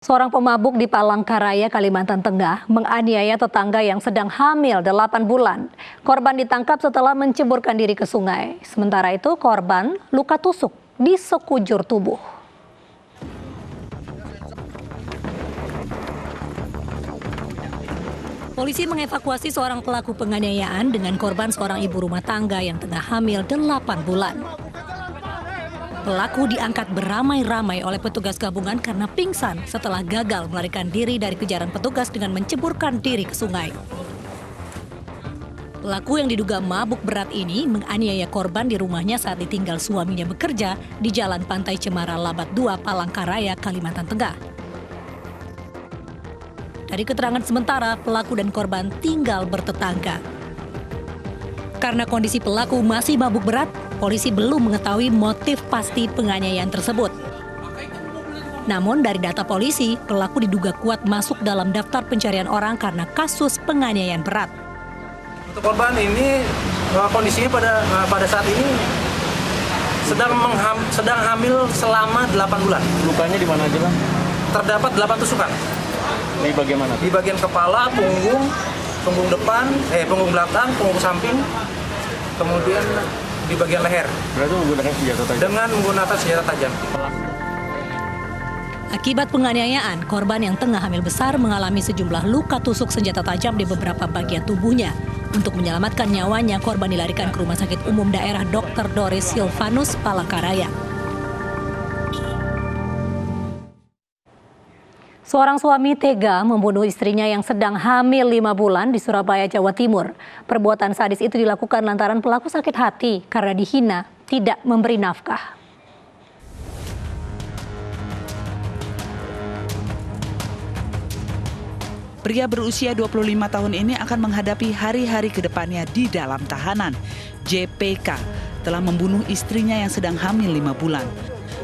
Seorang pemabuk di Palangkaraya, Kalimantan Tengah menganiaya tetangga yang sedang hamil 8 bulan. Korban ditangkap setelah menceburkan diri ke sungai. Sementara itu korban luka tusuk di sekujur tubuh. Polisi mengevakuasi seorang pelaku penganiayaan dengan korban seorang ibu rumah tangga yang tengah hamil 8 bulan. Pelaku diangkat beramai-ramai oleh petugas gabungan karena pingsan setelah gagal melarikan diri dari kejaran petugas dengan menceburkan diri ke sungai. Pelaku yang diduga mabuk berat ini menganiaya korban di rumahnya saat ditinggal suaminya bekerja di Jalan Pantai Cemara Labat 2, Palangkaraya, Kalimantan Tengah. Dari keterangan sementara, pelaku dan korban tinggal bertetangga. Karena kondisi pelaku masih mabuk berat, polisi belum mengetahui motif pasti penganiayaan tersebut. Namun dari data polisi, pelaku diduga kuat masuk dalam daftar pencarian orang karena kasus penganiayaan berat. Untuk korban ini kondisinya pada saat ini sedang hamil selama 8 bulan. Lukanya di mana aja, Bang? Terdapat 8 tusukan. Di bagian mana? Di bagian kepala, punggung depan, punggung belakang, punggung samping, kemudian di bagian leher. Berarti menggunakan senjata tajam? Dengan menggunakan senjata tajam. Akibat penganiayaan, korban yang tengah hamil besar mengalami sejumlah luka tusuk senjata tajam di beberapa bagian tubuhnya. Untuk menyelamatkan nyawanya, korban dilarikan ke Rumah Sakit Umum Daerah Dr. Doris Silvanus, Palangkaraya. Seorang suami tega membunuh istrinya yang sedang hamil 5 bulan di Surabaya, Jawa Timur. Perbuatan sadis itu dilakukan lantaran pelaku sakit hati karena dihina tidak memberi nafkah. Pria berusia 25 tahun ini akan menghadapi hari-hari ke depannya di dalam tahanan. JPK telah membunuh istrinya yang sedang hamil 5 bulan.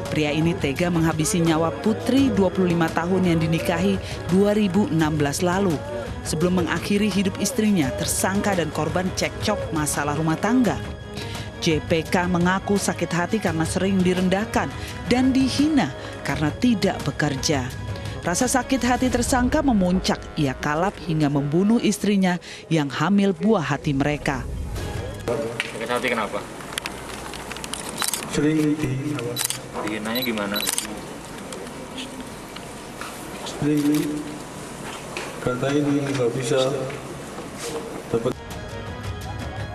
Pria ini tega menghabisi nyawa putri 25 tahun yang dinikahi 2016 lalu. Sebelum mengakhiri hidup istrinya, tersangka dan korban cekcok masalah rumah tangga. JPK mengaku sakit hati karena sering direndahkan dan dihina karena tidak bekerja. Rasa sakit hati tersangka memuncak, ia kalap hingga membunuh istrinya yang hamil buah hati mereka. Sakit hati kenapa? Sering dihina. Dihinanya gimana? Sering kata ini nggak bisa dapat.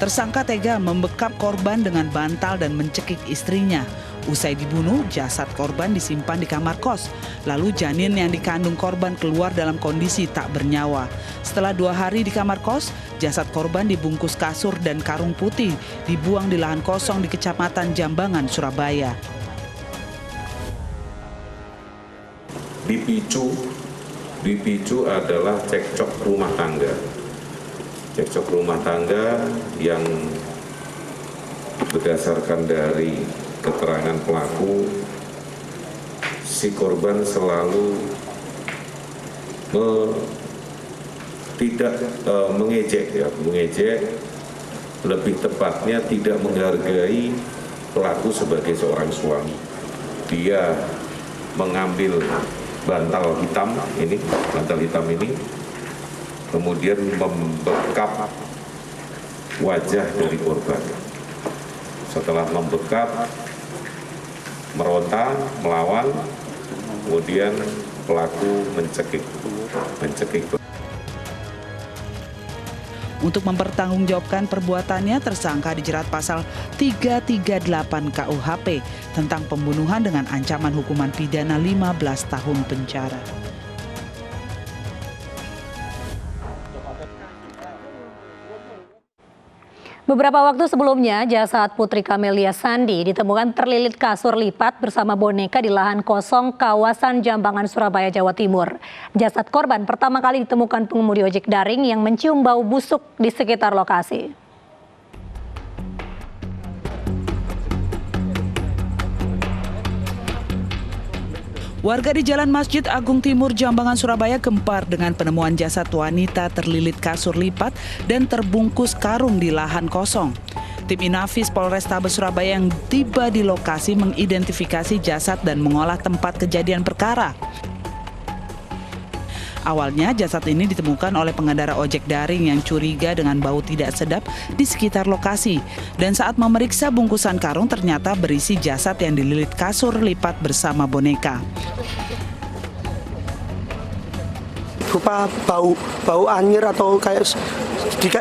Tersangka tega membekap korban dengan bantal dan mencekik istrinya. Usai dibunuh, jasad korban disimpan di kamar kos. Lalu janin yang dikandung korban keluar dalam kondisi tak bernyawa. Setelah 2 hari di kamar kos, jasad korban dibungkus kasur dan karung putih dibuang di lahan kosong di Kecamatan Jambangan, Surabaya. Dipicu adalah cekcok rumah tangga. Cekcok rumah tangga yang berdasarkan dari keterangan pelaku, si korban selalu tidak mengejek, lebih tepatnya tidak menghargai pelaku sebagai seorang suami. Dia mengambil bantal hitam ini, kemudian membekap wajah dari korban. Setelah membekap, meronta, melawan, kemudian pelaku mencekik. Untuk mempertanggungjawabkan perbuatannya, tersangka dijerat pasal 338 KUHP tentang pembunuhan dengan ancaman hukuman pidana 15 tahun penjara. Beberapa waktu sebelumnya, jasad Putri Camelia Sandi ditemukan terlilit kasur lipat bersama boneka di lahan kosong kawasan Jambangan, Surabaya, Jawa Timur. Jasad korban pertama kali ditemukan pengemudi ojek daring yang mencium bau busuk di sekitar lokasi. Warga di Jalan Masjid Agung Timur, Jambangan, Surabaya gempar dengan penemuan jasad wanita terlilit kasur lipat dan terbungkus karung di lahan kosong. Tim Inafis Polrestabes Surabaya yang tiba di lokasi mengidentifikasi jasad dan mengolah tempat kejadian perkara. Awalnya jasad ini ditemukan oleh pengendara ojek daring yang curiga dengan bau tidak sedap di sekitar lokasi. Dan saat memeriksa bungkusan karung ternyata berisi jasad yang dililit kasur lipat bersama boneka. Berupa bau anyir atau kayak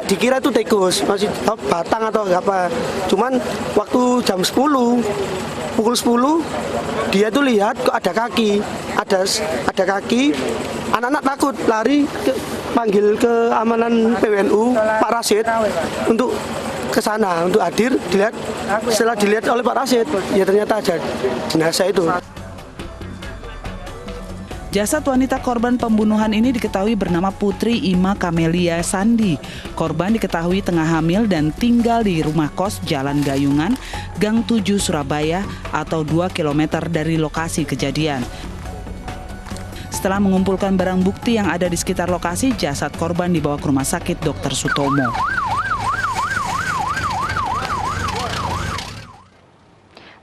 dikira itu tikus, masih batang atau apa. Cuman waktu jam 10, pukul 10 dia tuh lihat kok ada kaki, ada kaki. Anak-anak takut lari panggil ke amanan PWNU Pak Rasid untuk ke sana untuk hadir. Setelah dilihat oleh Pak Rasid, ya ternyata ada jenazah itu. Jasad wanita korban pembunuhan ini diketahui bernama Putri Ima Kamelia Sandi. Korban diketahui tengah hamil dan tinggal di rumah kos Jalan Gayungan, Gang 7 Surabaya atau 2 km dari lokasi kejadian. Setelah mengumpulkan barang bukti yang ada di sekitar lokasi, jasad korban dibawa ke Rumah Sakit Dr. Sutomo.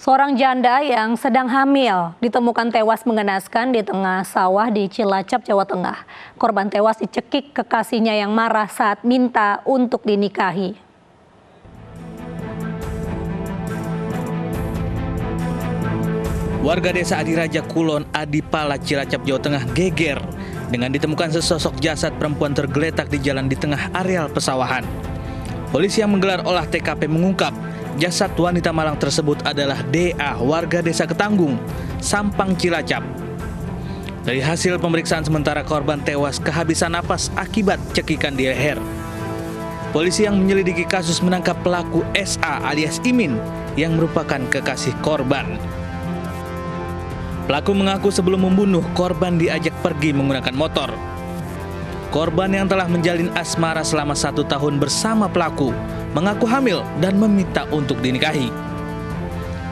Seorang janda yang sedang hamil ditemukan tewas mengenaskan di tengah sawah di Cilacap, Jawa Tengah. Korban tewas dicekik kekasihnya yang marah saat minta untuk dinikahi. Warga desa Adiraja Kulon, Adipala, Cilacap, Jawa Tengah geger dengan ditemukan sesosok jasad perempuan tergeletak di jalan di tengah areal pesawahan. Polisi yang menggelar olah TKP mengungkap jasad wanita malang tersebut adalah DA, warga desa Ketanggung, Sampang, Cilacap. Dari hasil pemeriksaan sementara, korban tewas kehabisan napas akibat cekikan di leher. Polisi yang menyelidiki kasus menangkap pelaku SA alias Imin yang merupakan kekasih korban. Pelaku mengaku sebelum membunuh, korban diajak pergi menggunakan motor. Korban yang telah menjalin asmara selama 1 tahun bersama pelaku mengaku hamil dan meminta untuk dinikahi.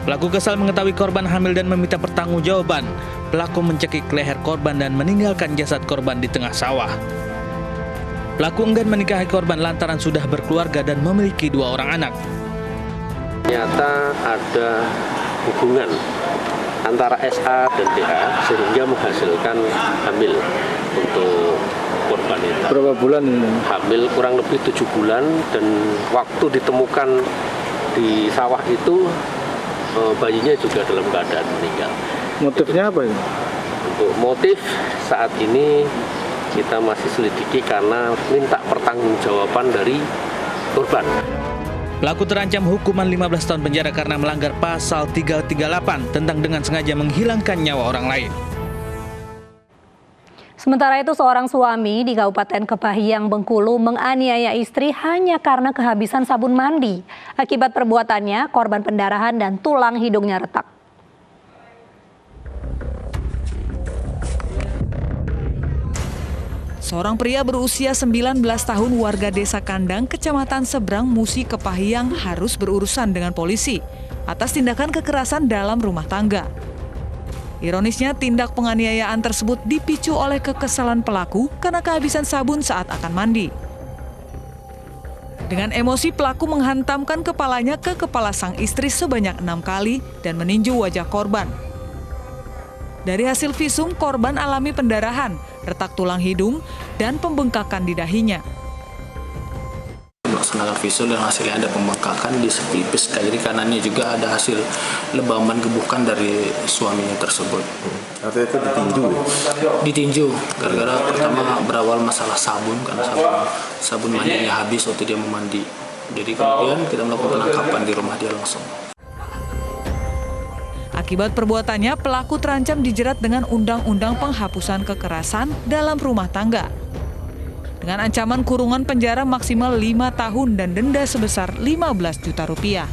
Pelaku kesal mengetahui korban hamil dan meminta pertanggungjawaban. Pelaku mencekik leher korban dan meninggalkan jasad korban di tengah sawah. Pelaku enggan menikahi korban lantaran sudah berkeluarga dan memiliki 2 orang anak. Ternyata ada hubungan antara SA dan DA sehingga menghasilkan hamil untuk korban itu. Berapa bulan ini? Hamil kurang lebih 7 bulan dan waktu ditemukan di sawah itu bayinya juga dalam keadaan meninggal. Motifnya apa ini? Untuk motif saat ini kita masih selidiki karena minta pertanggungjawaban dari korban. Pelaku terancam hukuman 15 tahun penjara karena melanggar pasal 338 tentang dengan sengaja menghilangkan nyawa orang lain. Sementara itu, seorang suami di Kabupaten Kepahyang, Bengkulu menganiaya istri hanya karena kehabisan sabun mandi. Akibat perbuatannya, korban pendarahan dan tulang hidungnya retak. Seorang pria berusia 19 tahun warga desa Kandang, Kecamatan Seberang Musi, Kepahyang harus berurusan dengan polisi atas tindakan kekerasan dalam rumah tangga. Ironisnya, tindak penganiayaan tersebut dipicu oleh kekesalan pelaku karena kehabisan sabun saat akan mandi. Dengan emosi, pelaku menghantamkan kepalanya ke kepala sang istri sebanyak 6 kali dan meninju wajah korban. Dari hasil visum, korban alami pendarahan, retak tulang hidung, dan pembengkakan di dahinya. Melaksanakan visum dan hasilnya ada pembengkakan di sepipis kiri kanannya, juga ada hasil lebaman gebukan dari suaminya tersebut. Artinya itu ditinju? Ditinju, gara-gara pertama berawal masalah sabun, karena sabun mandinya habis waktu dia memandi. Jadi kemudian kita melakukan penangkapan di rumah dia langsung. Akibat perbuatannya, pelaku terancam dijerat dengan Undang-Undang Penghapusan Kekerasan dalam Rumah Tangga. Dengan ancaman kurungan penjara maksimal 5 tahun dan denda sebesar 15 juta rupiah.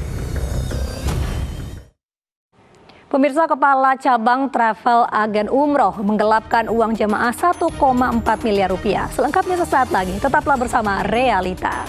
Pemirsa, Kepala Cabang Travel Agen Umroh menggelapkan uang jemaah 1,4 miliar rupiah. Selengkapnya sesaat lagi, tetaplah bersama Realita.